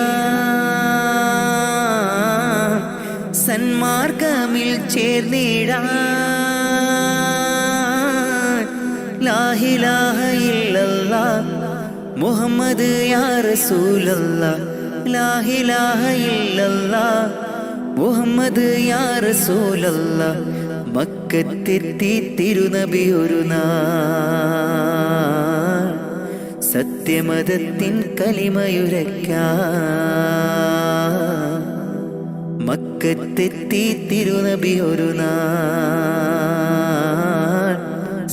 സന്മാർഗമിൽ ചേർന്നിടാം. ലാ ഇലാഹ ഇല്ലല്ലാഹ് മുഹമ്മദ് യാ റസൂലല്ലാഹ്. ലാ ഇലാഹ ഇല്ലല്ലാഹ് മുഹമ്മദ് യാ റസൂലല്ലാഹ്. മക്കത്തെത്തി തിരുനബി ഒരു നാൾ, സത്യമതത്തിൻ കലിമയുരയ്ക്കാൻ. മക്കത്തെത്തി തിരുനബി ഒരു നാൾ,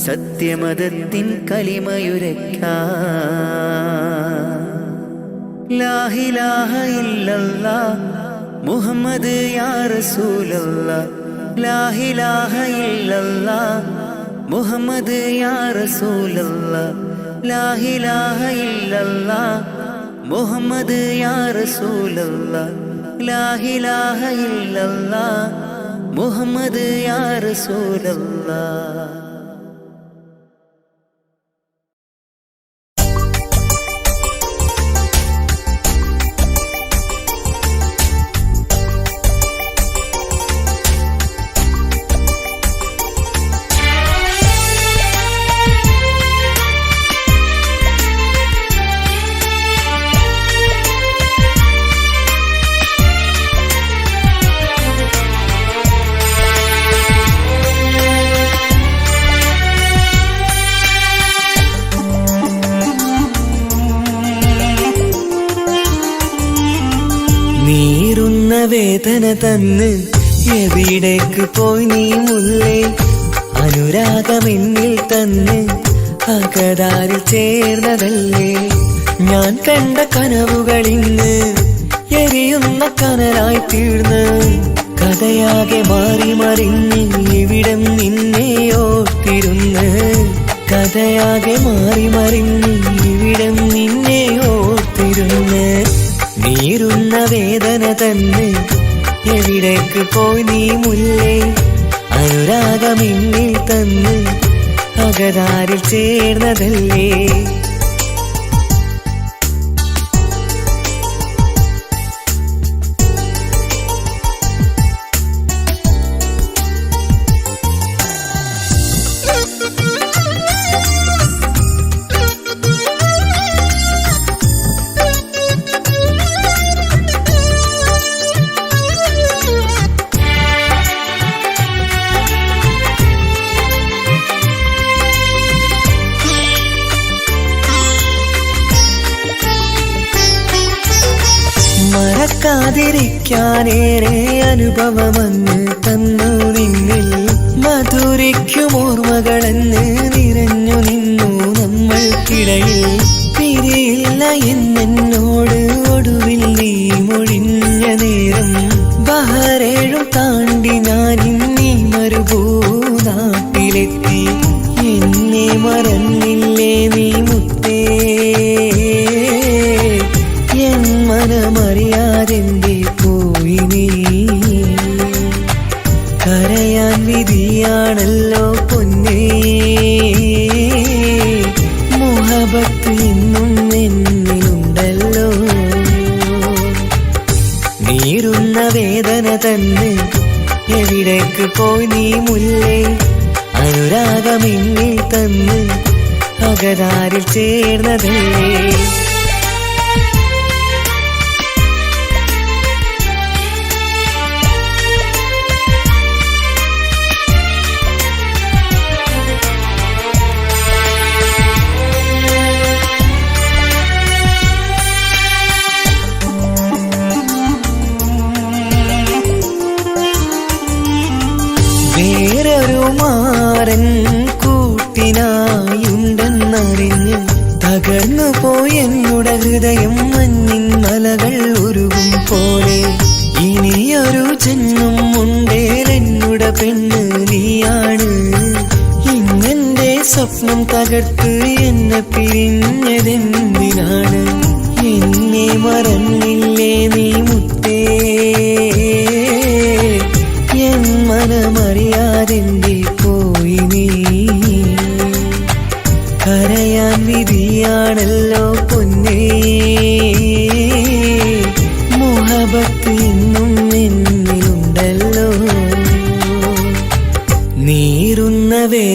സത്യമതത്തിൻ കലിമയുരയ്ക്കാൻ. ലാ ഇലാഹ ഇല്ലല്ലാഹ് മുഹമ്മദ് യാ റസൂലല്ലാഹ്. ലാ ഇലാഹ ഇല്ലല്ലാഹ് മുഹമ്മദ് യാ റസൂലല്ലാഹ്. ലാ ഇലാഹ ഇല്ലല്ലാഹ് മുഹമ്മദ് യാ റസൂലല്ലാഹ്. ലാ ഇലാഹ ഇല്ലല്ലാഹ് മുഹമ്മദ് യാ റസൂലല്ലാഹ്. നീറുന്ന വേദന തന്ന് എവിടേക്ക് പോയി നീ മുല്ലേ? അനുരാഗമെന്നിൽ തന്ന് അകതാരിൽ ചേർന്നതല്ലേ? ഞാൻ കണ്ട കനവുകൾ ഇന്ന് എരിയുന്ന കനലായി തീർന്ന്, കഥയാകെ മാറി മറിഞ്ഞ് ഇവിടം നിന്നെ ഓർത്തിരുന്ന്. കഥയാകെ മാറി മറിഞ്ഞ് ഇവിടം നിന്നെ ഓർത്തിരുന്ന്. നീറുന്ന വേദന തന്നെ എവിടേക്ക് പോയി നീ മുല്ലേ? അനുരാഗമെന്നിൽ തന്ന് അകതാരിൽ ചേർന്നതല്ലേ? മറക്കാതിരിക്കാനേറെ അനുഭവമങ്ങ് തന്നു നിന്നിൽ. മധുരിക്കുമോർമ്മകളെന്ന് നിറഞ്ഞു നിന്നു നമ്മൾക്കിടയിൽ. പിരിയില്ല എന്നോട് ഒടുവിൽ നീ മൊഴിഞ്ഞ നേരം, ബഹറേഴും താണ്ടി ഞാനിന്നീ മരുഭൂനാട്ടിലെത്തി. എന്നെ മറന്നില്ലേ നീ മുത്തേ? എൻ മനമറിയാതെന്റെ പോയി നീ. കരയാൻ വിധിയാണല്ലോ പൊന്നേ, മുഹബത്ത് ഇന്നും എന്നിലുണ്ടല്ലോ. നീറുന്ന വേദന തന്നെ എവിടേക്ക് പോയി നീ മുല്ലേ? അനുരാഗമെന്നിൽ തന്ന് അകതാരിൽ ചേർന്നതല്ലേ? വേറൊരു മാരൻ കൂട്ടിനായുണ്ടെന്നറിഞ്ഞ് തകർന്നു പോയെന്നുടെ ഹൃദയം മഞ്ഞിൻ മലകൾ ഉരുകും പോലെ. ഇനിയൊരു ജന്മം ഉണ്ടേലെന്നുടെ പെണ്ണ് നീയാണ്. ഇന്നെന്റെ സ്വപ്നം തകർത്ത് എന്നെ പിരിഞ്ഞതെന്തിനാണ്? എന്നെ മറന്നില്ലേ നീ മുത്ത?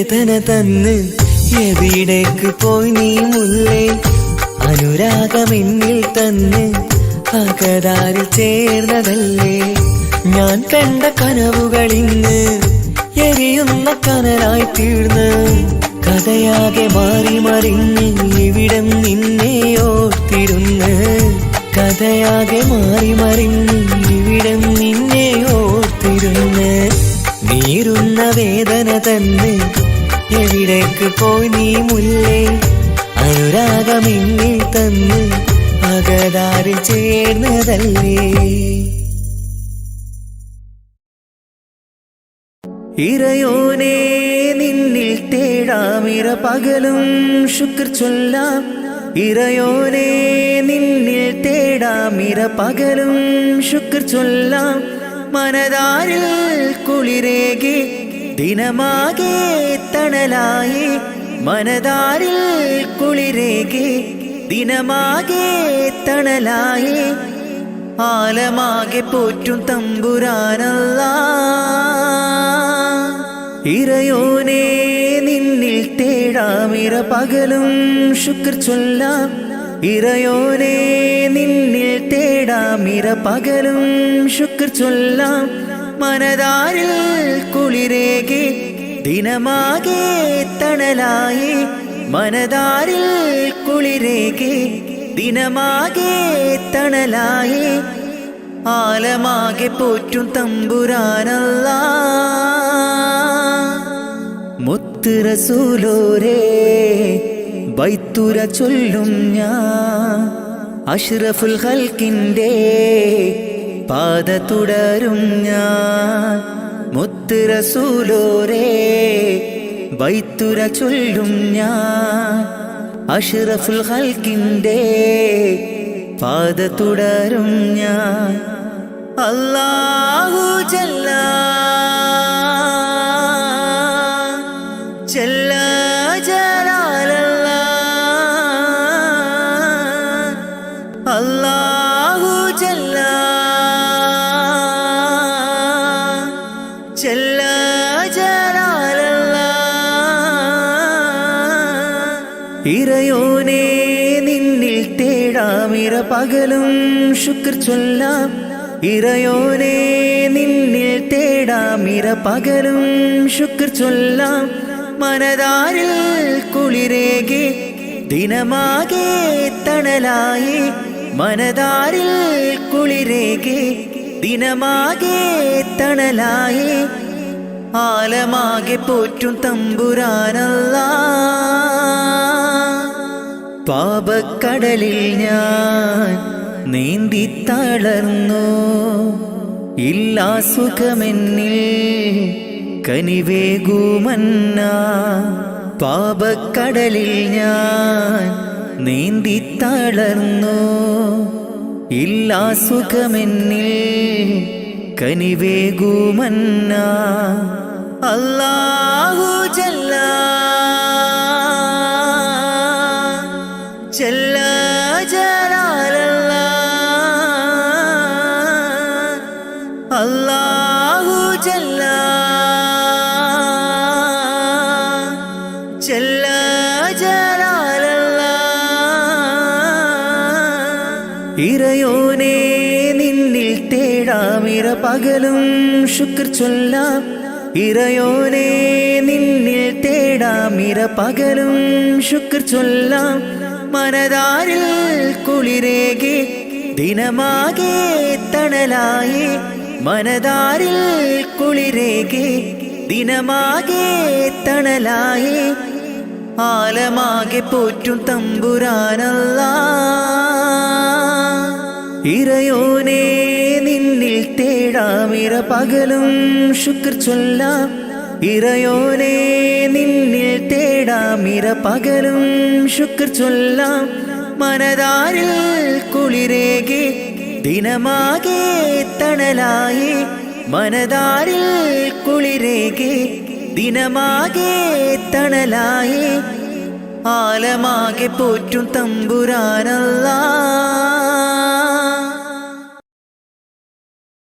വേദന തന്ന് എവിടേക്ക് പോയി നീ മുല്ലേ അനുരാഗമെന്നിൽ തന്ന് അകതാരിൽ ചേർന്നതല്ലേ ഞാൻ കണ്ട കനവുകളിന്ന് എരിയുന്ന കനലായി തീർന്ന് കഥയാകെ മാറി മറിഞ്ഞ് ഇവിടം നിന്നെ ഓർത്തിരുന്ന് കഥയാകെ മാറി മറിഞ്ഞ് ഇവിടം നിന്നെ ഓർത്തിരുന്ന് നീറുന്ന വേദന തന്ന് എവിടേക്ക് പോയി നീ മുല്ലേ അനുരാഗമെന്നിൽ തന്ന് അകതാരിൽ ചേർന്നതല്ലേ ഇറയോനേ നിന്നിൽ തേടാമിര പകലും ശുക്ർ ചൊല്ലാം ഇറയോനേ നിന്നിൽ തേടാമിര പകലും ശുക്ർ ചൊല്ലാം മനതാരിൽ കുളിരേകി ദിനമാകെ തണലായി മനതാരിൽ കുളിരേകി ദിനമാകെ തണലായി ആലമാകെ പോറ്റും തമ്പുരാനല്ലാ ഇറയോനേ നിന്നിൽ തേടാമിര പകലും ശുക്ർ ചൊല്ലാം ഇറയോനേ നിന്നിൽ തേടാമിര പകലും ശുക്ർ ചൊല്ലാം മനതാരിൽ കുളിരേകി ദിനമാകെ തണലായി മനതാരിൽ കുളിരേകി ദിനമാകെ തണലായി ആലമാകെ പോറ്റും തമ്പുരാനല്ലാ മുത്ത് റസൂലോരേ ബൈത്തുര ചൊല്ലും ഞാൻ അഷ്റഫുൽ ഖൽക്കിന്റെ പാത തുടരും ഞാൻ മുത്ത് റസൂലോരേ ബൈത്തുര ചൊല്ലും ഞാൻ അഷ്റഫുൽ ഖൽക്കിന്റെ പാത തുടരും ഞാൻ അല്ലാഹു ജല്ല ജല്ല ജലാലല്ലാ അല്ലാഹു ജല്ല ജല്ല ജലാലല്ലാ ഇറയോനേ നിന്നിൽ തേടാമിര പകലും ശുക്ർ ചൊല്ലാം ഇറയോനേ നിന്നിൽ തേടാമിര പകലും ശുക്ർ ചൊല്ലാം മനതാരിൽ കുളിരേകി ദിനമാകെ തണലായി മനതാരിൽ കുളിരേകി ദിനമാകെ തണലായി ആലമാകെ പോറ്റും തമ്പുരാനല്ലാ പാപക്കടലിൽ ഞാൻ നീന്തി തളർന്നു ഇല്ലാ സുഖമെന്നിൽ കനിവേകുമന്ന പാപക്കടലിൽ ഞാൻ നീന്തി തളർന്നു ഇല്ലാ സുഖമെന്നിൽ കനിവേകുമന്ന അല്ലാഹു ജല്ല ജല്ല ജലാലല്ലാ അല്ലാഹു ജല്ല ജല്ല ജലാലല്ലാ ഇറയോനേ നിന്നിൽ തേടാമിര പകലും ശുക്ർ ചൊല്ലാം ഇറയോനേ നിന്നിൽ തേടാമിര പകലും ശുക്ർ ചൊല്ലാം മനതാരിൽ കുളിരേകി ദിനമാകെ തണലായി മനതാരിൽ കുളിരേകി ദിനമാകെ തണലായി ആലമാകെ പോറ്റും തമ്പുരാനല്ലാ ഇറയോനേ നിന്നിൽ തേടാമിര പകലും ശുക്ർ ചൊല്ലാം ഇറയോനേ നിന്നിൽ തേടാമിര പകലും ശുക്ർ ചൊല്ലാം മനതാരിൽ കുളിരേകി ദിനമാകെ തണലായി മനതാരിൽ കുളിരേകി ദിനമാകെ തണലായി ആലമാകെ പോറ്റും തമ്പുരാനല്ലാ